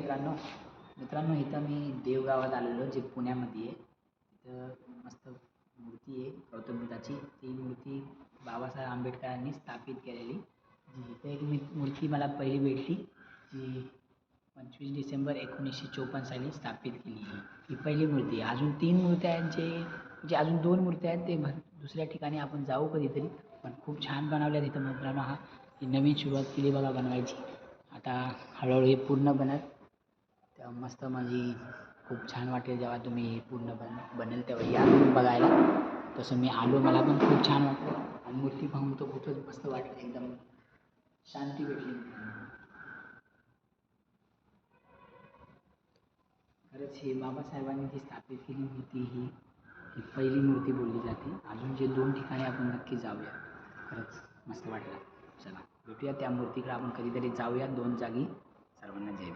मित्रांनो इथं मी देवगावात आलेलो जे पुण्यामध्ये आहे. तिथं मस्त मूर्ती आहे गौतम बुद्धाची. ती मूर्ती बाबासाहेब आंबेडकरांनी स्थापित केलेली. इथं एक मूर्ती मला पहिली भेटली जी 25 डिसेंबर 1954 साली स्थापित केली. ही पहिली मूर्ती आहे. अजून 3 मूर्त्या आहेत जे अजून 2 मूर्त्या आहेत ते दुसऱ्या ठिकाणी आपण जाऊ कधीतरी. पण खूप छान बनवल्या तिथं मित्रांनो. ही नवीन सुरुवात केली बघा बनवायची. आता हळूहळू हे पूर्ण बनत तेव्हा मस्त म्हणजे खूप छान वाटेल. जेव्हा तुम्ही हे पूर्ण बनेल तेव्हा या बघायला. तसं मी आलो, मला पण खूप छान वाटलं आणि मूर्ती पाहून तो खूपच मस्त वाटलं. एकदम शांती भेटली. खरंच हे बाबासाहेबांनी जी स्थापित केली मूर्ती ही पहिली मूर्ती बोलली जाते. अजून जे 2 ठिकाणी आपण नक्की जाऊया. खरंच मस्त वाटलं. चला भेटूया त्या मूर्तीकडे आपण कधीतरी जाऊया 2 जागी. सर्वांना जय भीम.